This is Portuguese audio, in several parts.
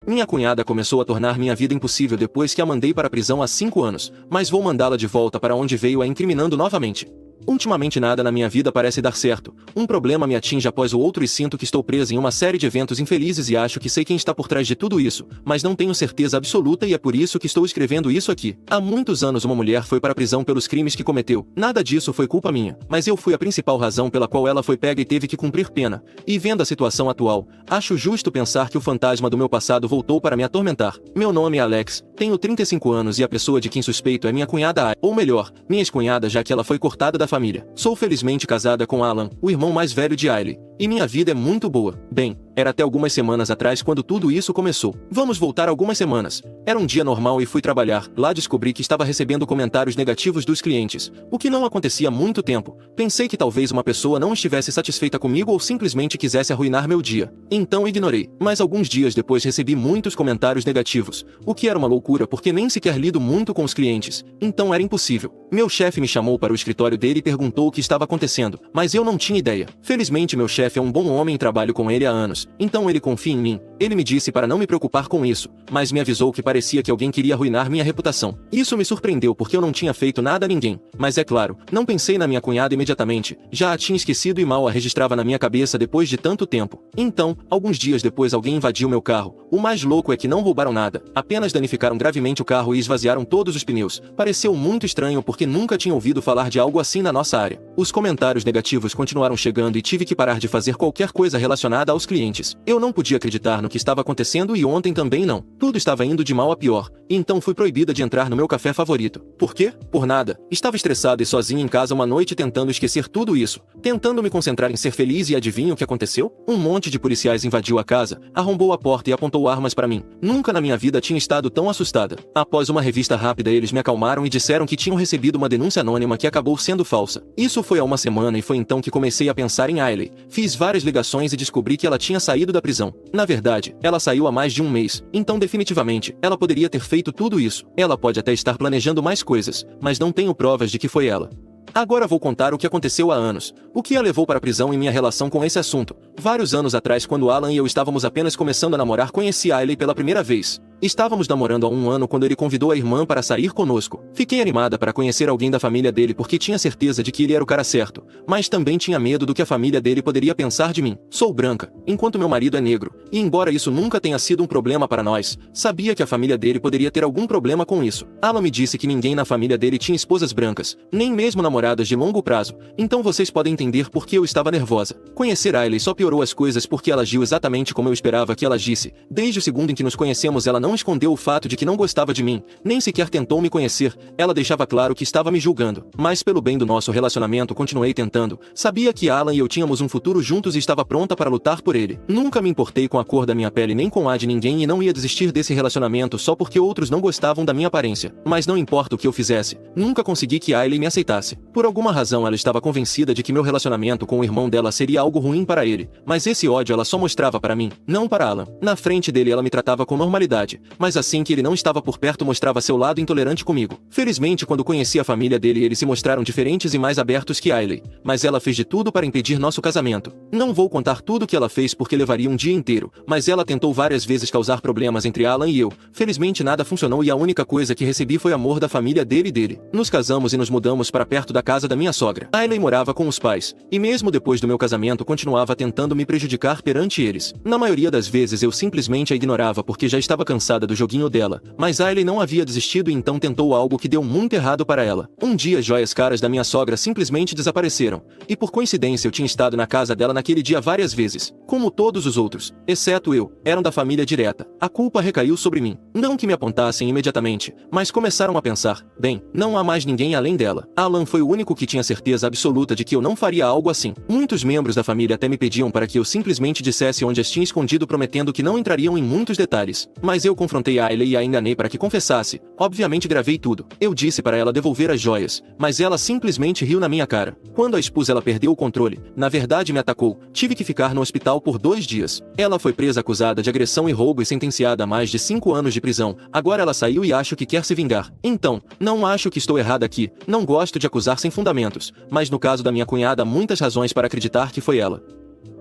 Minha cunhada começou a tornar minha vida impossível depois que a mandei para a prisão há 5 anos, mas vou mandá-la de volta para onde veio a incriminando novamente. Ultimamente nada na minha vida parece dar certo. Um problema me atinge após o outro e sinto que estou presa em uma série de eventos infelizes e acho que sei quem está por trás de tudo isso, mas não tenho certeza absoluta e é por isso que estou escrevendo isso aqui. Há muitos anos uma mulher foi para a prisão pelos crimes que cometeu. Nada disso foi culpa minha, mas eu fui a principal razão pela qual ela foi pega e teve que cumprir pena. E vendo a situação atual, acho justo pensar que o fantasma do meu passado voltou para me atormentar. Meu nome é Alex, tenho 35 anos e a pessoa de quem suspeito é minha cunhada, ou melhor, minha ex-cunhada, já que ela foi cortada da família. Sou felizmente casada com Alan, o irmão mais velho de Ailey, e minha vida é muito boa. Bem, era até algumas semanas atrás quando tudo isso começou. Vamos voltar algumas semanas. Era um dia normal e fui trabalhar. Lá descobri que estava recebendo comentários negativos dos clientes, o que não acontecia há muito tempo. Pensei que talvez uma pessoa não estivesse satisfeita comigo ou simplesmente quisesse arruinar meu dia. Então ignorei. Mas alguns dias depois recebi muitos comentários negativos, o que era uma loucura porque nem sequer lido muito com os clientes. Então era impossível. Meu chefe me chamou para o escritório dele e perguntou o que estava acontecendo, mas eu não tinha ideia. Felizmente meu chefe é um bom homem e trabalho com ele há anos, então ele confia em mim. Ele me disse para não me preocupar com isso, mas me avisou que parecia que alguém queria arruinar minha reputação. Isso me surpreendeu porque eu não tinha feito nada a ninguém, mas é claro, não pensei na minha cunhada imediatamente, já a tinha esquecido e mal a registrava na minha cabeça depois de tanto tempo. Então, alguns dias depois alguém invadiu meu carro. O mais louco é que não roubaram nada, apenas danificaram gravemente o carro e esvaziaram todos os pneus. Pareceu muito estranho porque nunca tinha ouvido falar de algo assim na nossa área. Os comentários negativos continuaram chegando e tive que parar de fazer qualquer coisa relacionada aos clientes. Eu não podia acreditar no que estava acontecendo e ontem também não. Tudo estava indo de mal a pior, e então fui proibida de entrar no meu café favorito. Por quê? Por nada. Estava estressada e sozinha em casa uma noite tentando esquecer tudo isso, tentando me concentrar em ser feliz e adivinha o que aconteceu? Um monte de policiais invadiu a casa, arrombou a porta e apontou armas para mim. Nunca na minha vida tinha estado tão assustada. Após uma revista rápida eles me acalmaram e disseram que tinham recebido uma denúncia anônima que acabou sendo falsa. Isso foi há uma semana e foi então que comecei a pensar em Ailey. Fiz várias ligações e descobri que ela tinha saído da prisão. Na verdade, ela saiu há mais de um mês, então definitivamente, ela poderia ter feito tudo isso. Ela pode até estar planejando mais coisas, mas não tenho provas de que foi ela. Agora vou contar o que aconteceu há anos, o que a levou para a prisão e minha relação com esse assunto. Vários anos atrás, quando Alan e eu estávamos apenas começando a namorar, conheci Ailey pela primeira vez. Estávamos namorando há um ano quando ele convidou a irmã para sair conosco. Fiquei animada para conhecer alguém da família dele porque tinha certeza de que ele era o cara certo, mas também tinha medo do que a família dele poderia pensar de mim. Sou branca, enquanto meu marido é negro, e embora isso nunca tenha sido um problema para nós, sabia que a família dele poderia ter algum problema com isso. Alan me disse que ninguém na família dele tinha esposas brancas, nem mesmo namoradas de longo prazo, então vocês podem entender por que eu estava nervosa. Conhecer Ailey só piorou as coisas porque ela agiu exatamente como eu esperava que ela agisse. Desde o segundo em que nos conhecemos ela não escondeu o fato de que não gostava de mim, nem sequer tentou me conhecer. Ela deixava claro que estava me julgando, mas pelo bem do nosso relacionamento continuei tentando. Sabia que Alan e eu tínhamos um futuro juntos e estava pronta para lutar por ele. Nunca me importei com a cor da minha pele nem com a de ninguém e não ia desistir desse relacionamento só porque outros não gostavam da minha aparência. Mas não importa o que eu fizesse, nunca consegui que Ailey me aceitasse. Por alguma razão ela estava convencida de que meu relacionamento com o irmão dela seria algo ruim para ele, mas esse ódio ela só mostrava para mim, não para Alan. Na frente dele ela me tratava com normalidade, mas assim que ele não estava por perto mostrava seu lado intolerante comigo. Felizmente quando conheci a família dele eles se mostraram diferentes e mais abertos que Ailey, mas ela fez de tudo para impedir nosso casamento. Não vou contar tudo o que ela fez porque levaria um dia inteiro, mas ela tentou várias vezes causar problemas entre Alan e eu. Felizmente nada funcionou e a única coisa que recebi foi amor da família dele e dele. Nos casamos e nos mudamos para perto da casa da minha sogra. Ailey morava com os pais, e mesmo depois do meu casamento continuava tentando me prejudicar perante eles. Na maioria das vezes eu simplesmente a ignorava porque já estava cansada do joguinho dela, mas Ailey não havia desistido e então tentou algo que deu muito errado para ela. Um dia as joias caras da minha sogra simplesmente desapareceram, e por coincidência eu tinha estado na casa dela naquele dia várias vezes. Como todos os outros, exceto eu, eram da família direta. A culpa recaiu sobre mim. Não que me apontassem imediatamente, mas começaram a pensar, bem, não há mais ninguém além dela. Alan foi o único que tinha certeza absoluta de que eu não faria algo assim. Muitos membros da família até me pediam para que eu simplesmente dissesse onde as tinha escondido prometendo que não entrariam em muitos detalhes. Mas eu confrontei a Ailey e a enganei para que confessasse. Obviamente gravei tudo. Eu disse para ela devolver as joias, mas ela simplesmente riu na minha cara. Quando a expus ela perdeu o controle. Na verdade me atacou. Tive que ficar no hospital por 2 dias. Ela foi presa acusada de agressão e roubo e sentenciada a mais de 5 anos de prisão. Agora ela saiu e acho que quer se vingar. Então, não acho que estou errada aqui. Não gosto de acusar sem fundamentos. Mas no caso da minha cunhada há muitas razões para acreditar que foi ela.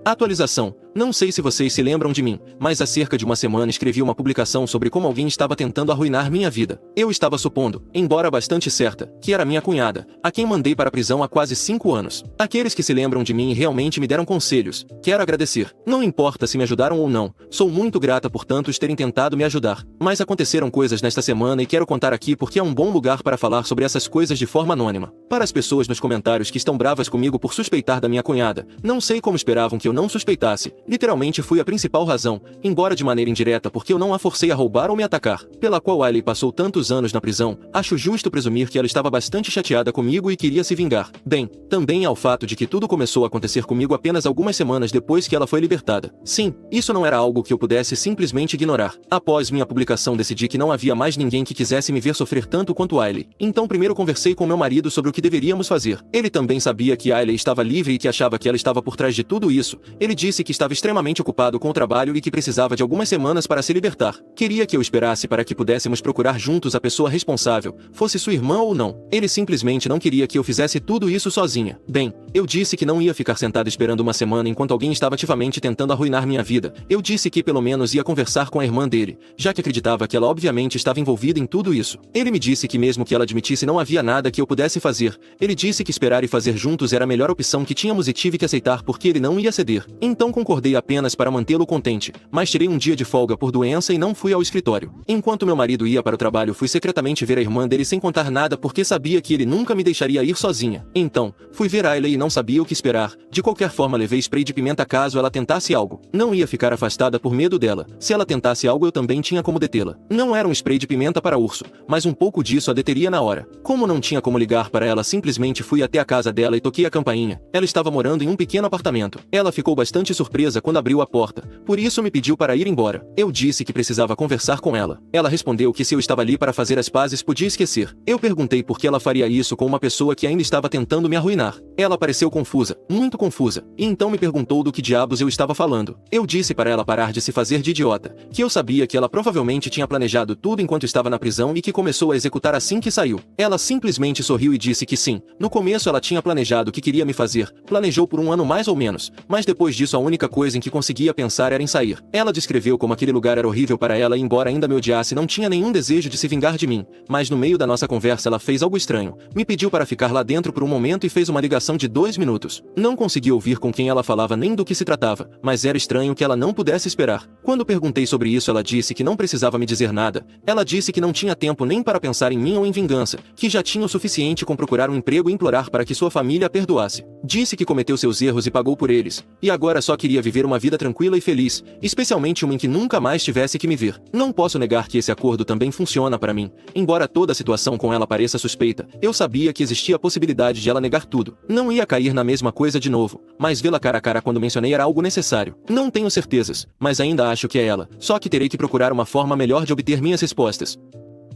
Atualização. Não sei se vocês se lembram de mim, mas há cerca de uma semana escrevi uma publicação sobre como alguém estava tentando arruinar minha vida. Eu estava supondo, embora bastante certa, que era minha cunhada, a quem mandei para a prisão há quase 5 anos. Aqueles que se lembram de mim e realmente me deram conselhos, quero agradecer. Não importa se me ajudaram ou não, sou muito grata por tantos terem tentado me ajudar. Mas aconteceram coisas nesta semana e quero contar aqui porque é um bom lugar para falar sobre essas coisas de forma anônima. Para as pessoas nos comentários que estão bravas comigo por suspeitar da minha cunhada, não sei como esperavam que eu não suspeitasse. Literalmente fui a principal razão, embora de maneira indireta porque eu não a forcei a roubar ou me atacar, pela qual Ailey passou tantos anos na prisão. Acho justo presumir que ela estava bastante chateada comigo e queria se vingar. Bem, também há o fato de que tudo começou a acontecer comigo apenas algumas semanas depois que ela foi libertada. Sim, isso não era algo que eu pudesse simplesmente ignorar. Após minha publicação decidi que não havia mais ninguém que quisesse me ver sofrer tanto quanto Ailey. Então primeiro conversei com meu marido sobre o que deveríamos fazer. Ele também sabia que Ailey estava livre e que achava que ela estava por trás de tudo isso. Ele disse que estava extremamente ocupado com o trabalho e que precisava de algumas semanas para se libertar. Queria que eu esperasse para que pudéssemos procurar juntos a pessoa responsável, fosse sua irmã ou não. Ele simplesmente não queria que eu fizesse tudo isso sozinha. Bem, eu disse que não ia ficar sentada esperando uma semana enquanto alguém estava ativamente tentando arruinar minha vida. Eu disse que pelo menos ia conversar com a irmã dele, já que acreditava que ela obviamente estava envolvida em tudo isso. Ele me disse que mesmo que ela admitisse não havia nada que eu pudesse fazer. Ele disse que esperar e fazer juntos era a melhor opção que tínhamos e tive que aceitar porque ele não ia ceder. Então concordei apenas para mantê-lo contente, mas tirei um dia de folga por doença e não fui ao escritório. Enquanto meu marido ia para o trabalho, fui secretamente ver a irmã dele sem contar nada porque sabia que ele nunca me deixaria ir sozinha. Então, fui ver Ailey e não sabia o que esperar. De qualquer forma levei spray de pimenta caso ela tentasse algo. Não ia ficar afastada por medo dela. Se ela tentasse algo eu também tinha como detê-la. Não era um spray de pimenta para urso, mas um pouco disso a deteria na hora. Como não tinha como ligar para ela, simplesmente fui até a casa dela e toquei a campainha. Ela estava morando em um pequeno apartamento. Ela ficou bastante surpresa quando abriu a porta, por isso me pediu para ir embora. Eu disse que precisava conversar com ela. Ela respondeu que se eu estava ali para fazer as pazes podia esquecer. Eu perguntei por que ela faria isso com uma pessoa que ainda estava tentando me arruinar. Ela pareceu confusa, muito confusa, e então me perguntou do que diabos eu estava falando. Eu disse para ela parar de se fazer de idiota, que eu sabia que ela provavelmente tinha planejado tudo enquanto estava na prisão e que começou a executar assim que saiu. Ela simplesmente sorriu e disse que sim. No começo ela tinha planejado o que queria me fazer, planejou por um ano mais ou menos, mas depois disso a única coisa em que conseguia pensar era em sair. Ela descreveu como aquele lugar era horrível para ela e embora ainda me odiasse não tinha nenhum desejo de se vingar de mim, mas no meio da nossa conversa ela fez algo estranho. Me pediu para ficar lá dentro por um momento e fez uma ligação de 2 minutos. Não consegui ouvir com quem ela falava nem do que se tratava, mas era estranho que ela não pudesse esperar. Quando perguntei sobre isso ela disse que não precisava me dizer nada. Ela disse que não tinha tempo nem para pensar em mim ou em vingança, que já tinha o suficiente com procurar um emprego e implorar para que sua família a perdoasse. Disse que cometeu seus erros e pagou por eles, e agora só queria viver uma vida tranquila e feliz, especialmente uma em que nunca mais tivesse que me ver. Não posso negar que esse acordo também funciona para mim. Embora toda a situação com ela pareça suspeita, eu sabia que existia a possibilidade de ela negar tudo. Não ia cair na mesma coisa de novo, mas vê-la cara a cara quando mencionei era algo necessário. Não tenho certezas, mas ainda acho que é ela, só que terei que procurar uma forma melhor de obter minhas respostas.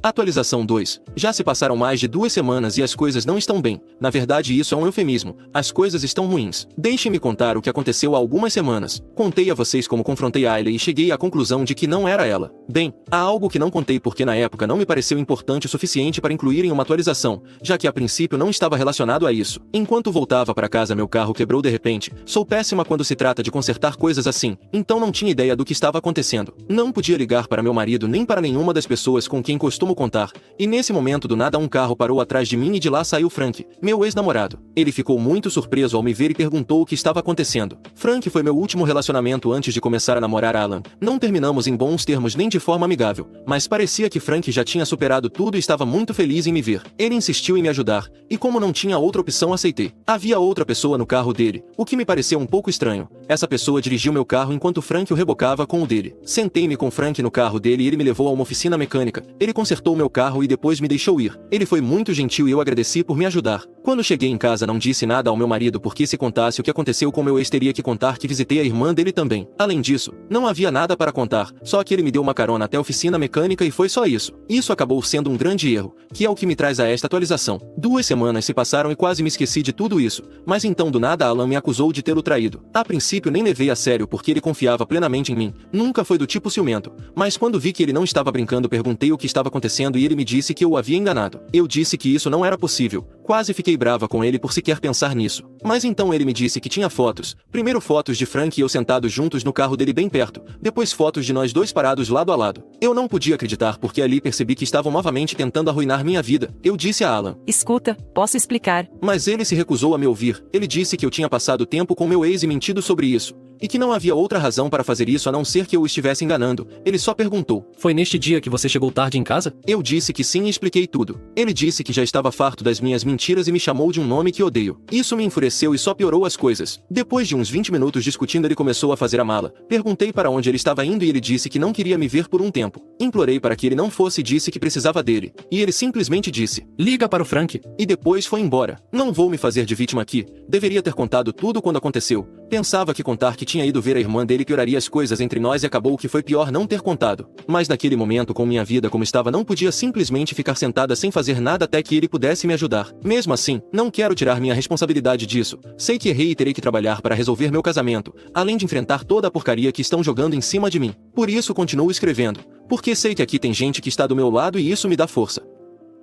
Atualização 2. Já se passaram mais de 2 semanas e as coisas não estão bem. Na verdade isso é um eufemismo. As coisas estão ruins. Deixem-me contar o que aconteceu há algumas semanas. Contei a vocês como confrontei Ailey e cheguei à conclusão de que não era ela. Bem, há algo que não contei porque na época não me pareceu importante o suficiente para incluir em uma atualização, já que a princípio não estava relacionado a isso. Enquanto voltava para casa meu carro quebrou de repente. Sou péssima quando se trata de consertar coisas assim, então não tinha ideia do que estava acontecendo. Não podia ligar para meu marido nem para nenhuma das pessoas com quem costumo contar, e nesse momento do nada um carro parou atrás de mim e de lá saiu Frank, meu ex-namorado. Ele ficou muito surpreso ao me ver e perguntou o que estava acontecendo. Frank foi meu último relacionamento antes de começar a namorar Alan. Não terminamos em bons termos nem de forma amigável, mas parecia que Frank já tinha superado tudo e estava muito feliz em me ver. Ele insistiu em me ajudar, e como não tinha outra opção aceitei. Havia outra pessoa no carro dele, o que me pareceu um pouco estranho. Essa pessoa dirigiu meu carro enquanto Frank o rebocava com o dele. Sentei-me com Frank no carro dele e ele me levou a uma oficina mecânica. Ele consertou meu carro e depois me deixou ir. Ele foi muito gentil e eu agradeci por me ajudar. Quando cheguei em casa não disse nada ao meu marido porque se contasse o que aconteceu com meu ex teria que contar que visitei a irmã dele também. Além disso, não havia nada para contar, só que ele me deu uma carona até a oficina mecânica e foi só isso. Isso acabou sendo um grande erro, que é o que me traz a esta atualização. 2 semanas se passaram e quase me esqueci de tudo isso, mas então do nada Alan me acusou de tê-lo traído. A princípio nem levei a sério porque ele confiava plenamente em mim, nunca foi do tipo ciumento, mas quando vi que ele não estava brincando perguntei o que estava acontecendo e ele me disse que eu o havia enganado. Eu disse que isso não era possível, Quase fiquei brava com ele por sequer pensar nisso. Mas então ele me disse que tinha fotos. Primeiro fotos de Frank e eu sentados juntos no carro dele bem perto. Depois fotos de nós dois parados lado a lado. Eu não podia acreditar porque ali percebi que estavam novamente tentando arruinar minha vida. Eu disse a Alan: Escuta, posso explicar. Mas ele se recusou a me ouvir. Ele disse que eu tinha passado tempo com meu ex e mentido sobre isso. E que não havia outra razão para fazer isso a não ser que eu o estivesse enganando. Ele só perguntou: Foi neste dia que você chegou tarde em casa? Eu disse que sim e expliquei tudo. Ele disse que já estava farto das minhas mentiras e me chamou de um nome que odeio. Isso me enfureceu e só piorou as coisas. Depois de uns 20 minutos discutindo, ele começou a fazer a mala. Perguntei para onde ele estava indo e ele disse que não queria me ver por um tempo. Implorei para que ele não fosse e disse que precisava dele. E ele simplesmente disse: Liga para o Frank. E depois foi embora. Não vou me fazer de vítima aqui. Deveria ter contado tudo quando aconteceu. Pensava que contar que tinha ido ver a irmã dele pioraria as coisas entre nós e acabou que foi pior não ter contado. Mas naquele momento, com minha vida como estava, não podia simplesmente ficar sentada sem fazer nada até que ele pudesse me ajudar. Mesmo assim, não quero tirar minha responsabilidade disso. Sei que errei e terei que trabalhar para resolver meu casamento, além de enfrentar toda a porcaria que estão jogando em cima de mim. Por isso continuo escrevendo. Porque sei que aqui tem gente que está do meu lado e isso me dá força.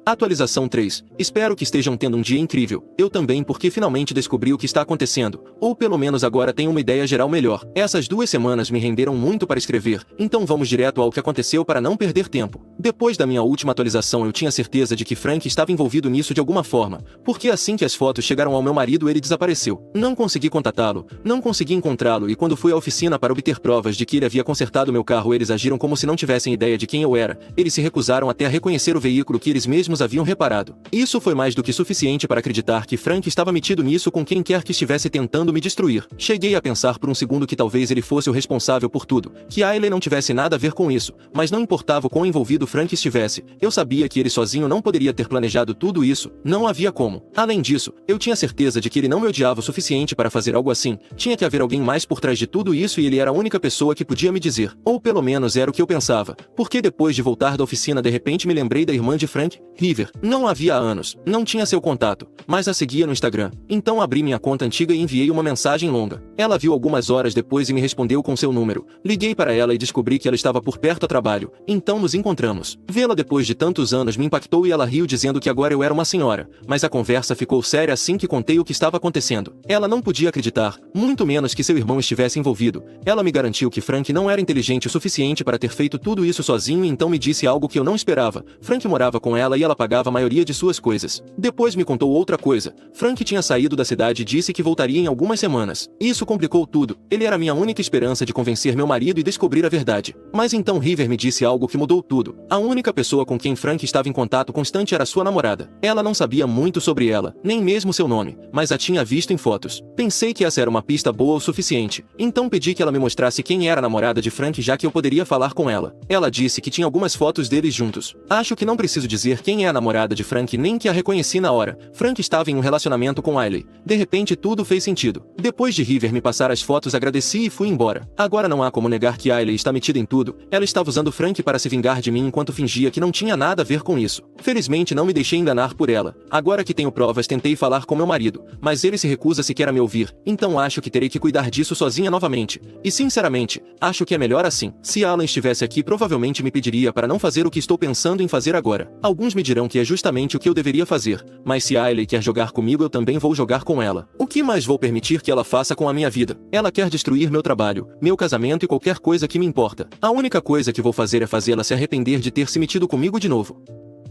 Atualização 3. Espero que estejam tendo um dia incrível. Eu também, porque finalmente descobri o que está acontecendo. Ou pelo menos agora tenho uma ideia geral melhor. Essas 2 semanas me renderam muito para escrever, então vamos direto ao que aconteceu para não perder tempo. Depois da minha última atualização eu tinha certeza de que Frank estava envolvido nisso de alguma forma, porque assim que as fotos chegaram ao meu marido ele desapareceu. Não consegui contatá-lo, não consegui encontrá-lo e quando fui à oficina para obter provas de que ele havia consertado meu carro eles agiram como se não tivessem ideia de quem eu era. Eles se recusaram até a reconhecer o veículo que eles mesmos haviam reparado. Isso foi mais do que suficiente para acreditar que Frank estava metido nisso com quem quer que estivesse tentando me destruir. Cheguei a pensar por um segundo que talvez ele fosse o responsável por tudo, que Ailey não tivesse nada a ver com isso, mas não importava o quão envolvido Frank estivesse, eu sabia que ele sozinho não poderia ter planejado tudo isso, não havia como. Além disso, eu tinha certeza de que ele não me odiava o suficiente para fazer algo assim, tinha que haver alguém mais por trás de tudo isso e ele era a única pessoa que podia me dizer, ou pelo menos era o que eu pensava, porque depois de voltar da oficina de repente me lembrei da irmã de Frank, River. Não havia anos, não tinha seu contato, mas a seguia no Instagram. Então abri minha conta antiga e enviei uma mensagem longa. Ela viu algumas horas depois e me respondeu com seu número. Liguei para ela e descobri que ela estava por perto a trabalho, então nos encontramos. Vê-la depois de tantos anos me impactou e ela riu dizendo que agora eu era uma senhora, mas a conversa ficou séria assim que contei o que estava acontecendo. Ela não podia acreditar, muito menos que seu irmão estivesse envolvido. Ela me garantiu que Frank não era inteligente o suficiente para ter feito tudo isso sozinho e então me disse algo que eu não esperava. Frank morava com ela e ela pagava a maioria de suas coisas. Depois me contou outra coisa. Frank tinha saído da cidade e disse que voltaria em algumas semanas. Isso complicou tudo. Ele era minha única esperança de convencer meu marido e descobrir a verdade. Mas então River me disse algo que mudou tudo. A única pessoa com quem Frank estava em contato constante era sua namorada. Ela não sabia muito sobre ela, nem mesmo seu nome, mas a tinha visto em fotos. Pensei que essa era uma pista boa o suficiente. Então pedi que ela me mostrasse quem era a namorada de Frank já que eu poderia falar com ela. Ela disse que tinha algumas fotos deles juntos. Acho que não preciso dizer quem é a namorada de Frank nem que a reconheci na hora. Frank estava em um relacionamento com Ailey. De repente tudo fez sentido. Depois de River me passar as fotos agradeci e fui embora. Agora não há como negar que Ailey está metida em tudo. Ela estava usando Frank para se vingar de mim enquanto fingia que não tinha nada a ver com isso. Felizmente não me deixei enganar por ela. Agora que tenho provas tentei falar com meu marido, mas ele se recusa sequer a me ouvir. Então acho que terei que cuidar disso sozinha novamente. E sinceramente, acho que é melhor assim. Se Alan estivesse aqui provavelmente me pediria para não fazer o que estou pensando em fazer agora. Alguns me dirão que é justamente o que eu deveria fazer, mas se Ailey quer jogar comigo eu também vou jogar com ela. O que mais vou permitir que ela faça com a minha vida? Ela quer destruir meu trabalho, meu casamento e qualquer coisa que me importa. A única coisa que vou fazer é fazê-la se arrepender de ter se metido comigo de novo.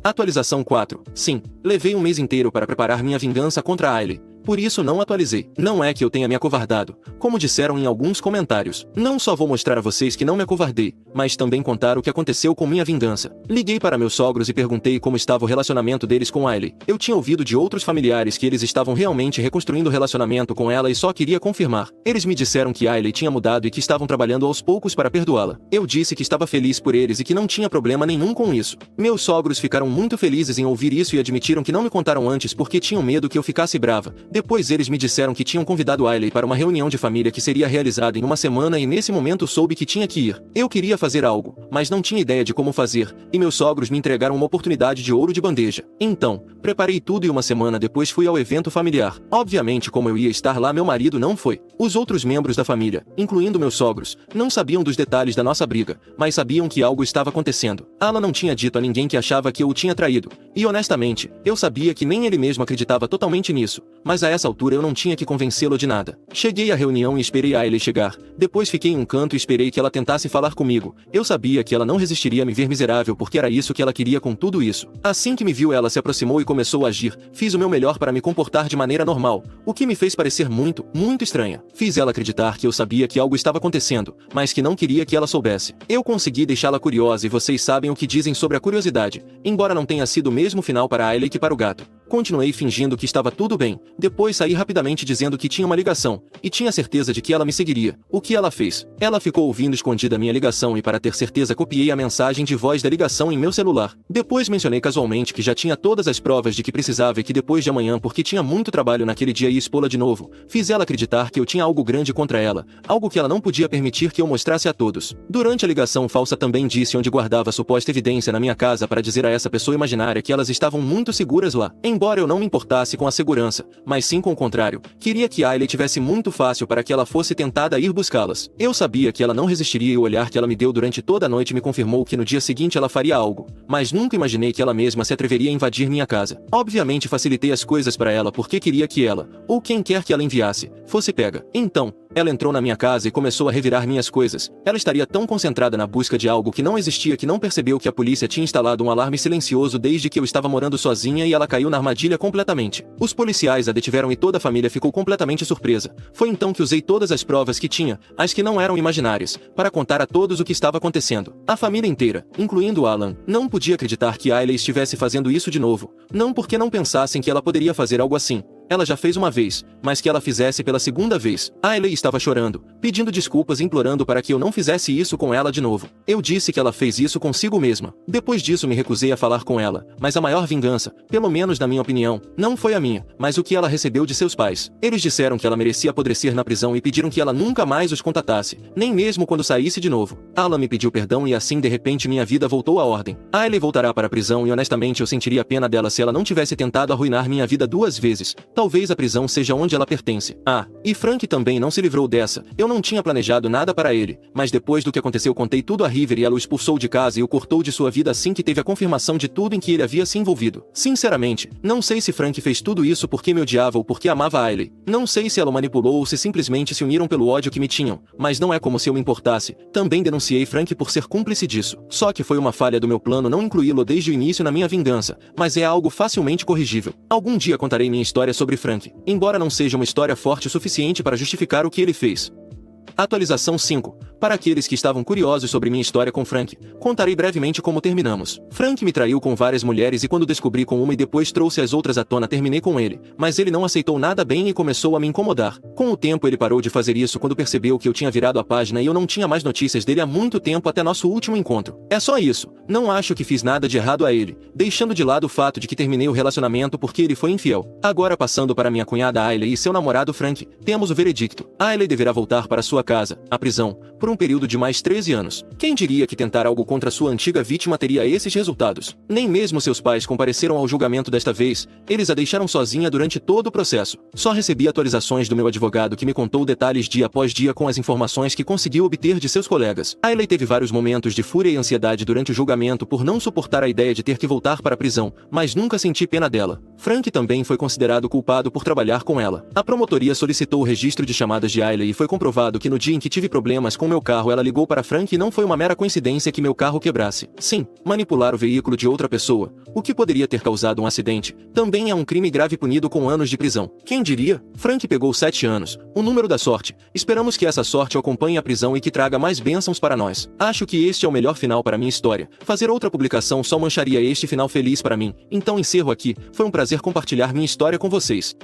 Atualização 4. Sim, levei um mês inteiro para preparar minha vingança contra Ailey. Por isso não atualizei. Não é que eu tenha me acovardado, como disseram em alguns comentários. Não só vou mostrar a vocês que não me acovardei, mas também contar o que aconteceu com minha vingança. Liguei para meus sogros e perguntei como estava o relacionamento deles com Ailey. Eu tinha ouvido de outros familiares que eles estavam realmente reconstruindo o relacionamento com ela e só queria confirmar. Eles me disseram que Ailey tinha mudado e que estavam trabalhando aos poucos para perdoá-la. Eu disse que estava feliz por eles e que não tinha problema nenhum com isso. Meus sogros ficaram muito felizes em ouvir isso e admitiram que não me contaram antes porque tinham medo que eu ficasse brava. Depois eles me disseram que tinham convidado Ailey para uma reunião de família que seria realizada em uma semana e nesse momento soube que tinha que ir. Eu queria fazer algo, mas não tinha ideia de como fazer, e meus sogros me entregaram uma oportunidade de ouro de bandeja. Então, preparei tudo e uma semana depois fui ao evento familiar. Obviamente, como eu ia estar lá, meu marido não foi. Os outros membros da família, incluindo meus sogros, não sabiam dos detalhes da nossa briga, mas sabiam que algo estava acontecendo. Alan não tinha dito a ninguém que achava que eu o tinha traído, e honestamente, eu sabia que nem ele mesmo acreditava totalmente nisso, mas a essa altura eu não tinha que convencê-lo de nada. Cheguei à reunião e esperei a Ailey chegar, depois fiquei em um canto e esperei que ela tentasse falar comigo. Eu sabia que ela não resistiria a me ver miserável porque era isso que ela queria com tudo isso. Assim que me viu, ela se aproximou e começou a agir. Fiz o meu melhor para me comportar de maneira normal, o que me fez parecer muito estranha. Fiz ela acreditar que eu sabia que algo estava acontecendo, mas que não queria que ela soubesse. Eu consegui deixá-la curiosa e vocês sabem o que dizem sobre a curiosidade, embora não tenha sido o mesmo final para Ailey que para o gato. Continuei fingindo que estava tudo bem, depois saí rapidamente dizendo que tinha uma ligação, e tinha certeza de que ela me seguiria. O que ela fez? Ela ficou ouvindo escondida minha ligação e para ter certeza copiei a mensagem de voz da ligação em meu celular. Depois mencionei casualmente que já tinha todas as provas de que precisava e que depois de amanhã, porque tinha muito trabalho naquele dia, ia expô-la de novo. Fiz ela acreditar que eu tinha algo grande contra ela, algo que ela não podia permitir que eu mostrasse a todos. Durante a ligação falsa também disse onde guardava suposta evidência na minha casa para dizer a essa pessoa imaginária que elas estavam muito seguras lá. Embora eu não me importasse com a segurança, mas sim com o contrário, queria que Ailey tivesse muito fácil para que ela fosse tentada a ir buscá-las. Eu sabia que ela não resistiria e o olhar que ela me deu durante toda a noite me confirmou que no dia seguinte ela faria algo, mas nunca imaginei que ela mesma se atreveria a invadir minha casa. Obviamente facilitei as coisas para ela porque queria que ela, ou quem quer que ela enviasse, fosse pega. Então, ela entrou na minha casa e começou a revirar minhas coisas. Ela estaria tão concentrada na busca de algo que não existia que não percebeu que a polícia tinha instalado um alarme silencioso desde que eu estava morando sozinha e ela caiu na armadilha completamente. Os policiais a detiveram e toda a família ficou completamente surpresa. Foi então que usei todas as provas que tinha, as que não eram imaginárias, para contar a todos o que estava acontecendo. A família inteira, incluindo Alan, não podia acreditar que Ailey estivesse fazendo isso de novo. Não porque não pensassem que ela poderia fazer algo assim. Ela já fez uma vez, mas que ela fizesse pela segunda vez. Ailey estava chorando, pedindo desculpas e implorando para que eu não fizesse isso com ela de novo. Eu disse que ela fez isso consigo mesma. Depois disso me recusei a falar com ela, mas a maior vingança, pelo menos na minha opinião, não foi a minha, mas o que ela recebeu de seus pais. Eles disseram que ela merecia apodrecer na prisão e pediram que ela nunca mais os contatasse, nem mesmo quando saísse de novo. Alan me pediu perdão e assim de repente minha vida voltou à ordem. Ailey voltará para a prisão e honestamente eu sentiria pena dela se ela não tivesse tentado arruinar minha vida 2 vezes. Talvez a prisão seja onde ela pertence. Ah, e Frank também não se livrou dessa. Eu não tinha planejado nada para ele, mas depois do que aconteceu contei tudo a River e ela o expulsou de casa e o cortou de sua vida assim que teve a confirmação de tudo em que ele havia se envolvido. Sinceramente, não sei se Frank fez tudo isso porque me odiava ou porque amava Ailey. Não sei se ela o manipulou ou se simplesmente se uniram pelo ódio que me tinham, mas não é como se eu me importasse. Também denunciei Frank por ser cúmplice disso. Só que foi uma falha do meu plano não incluí-lo desde o início na minha vingança, mas é algo facilmente corrigível. Algum dia contarei minha história sobre Frank, embora não seja uma história forte o suficiente para justificar o que ele fez. Atualização 5. Para aqueles que estavam curiosos sobre minha história com Frank, contarei brevemente como terminamos. Frank me traiu com várias mulheres e quando descobri com uma e depois trouxe as outras à tona terminei com ele, mas ele não aceitou nada bem e começou a me incomodar. Com o tempo ele parou de fazer isso quando percebeu que eu tinha virado a página e eu não tinha mais notícias dele há muito tempo até nosso último encontro. É só isso, não acho que fiz nada de errado a ele, deixando de lado o fato de que terminei o relacionamento porque ele foi infiel. Agora passando para minha cunhada Ailey e seu namorado Frank, temos o veredicto. Ailey deverá voltar para sua casa, a prisão, por um período de mais 13 anos. Quem diria que tentar algo contra sua antiga vítima teria esses resultados? Nem mesmo seus pais compareceram ao julgamento desta vez, eles a deixaram sozinha durante todo o processo. Só recebi atualizações do meu advogado que me contou detalhes dia após dia com as informações que conseguiu obter de seus colegas. Ailey teve vários momentos de fúria e ansiedade durante o julgamento por não suportar a ideia de ter que voltar para a prisão, mas nunca senti pena dela. Frank também foi considerado culpado por trabalhar com ela. A promotoria solicitou o registro de chamadas de Ailey e foi comprovado que no dia em que tive problemas com meu carro ela ligou para Frank e não foi uma mera coincidência que meu carro quebrasse. Sim, manipular o veículo de outra pessoa, o que poderia ter causado um acidente, também é um crime grave punido com anos de prisão. Quem diria? Frank pegou 7 anos, o número da sorte. Esperamos que essa sorte o acompanhe à prisão e que traga mais bênçãos para nós. Acho que este é o melhor final para minha história. Fazer outra publicação só mancharia este final feliz para mim. Então encerro aqui, foi um prazer compartilhar minha história com vocês.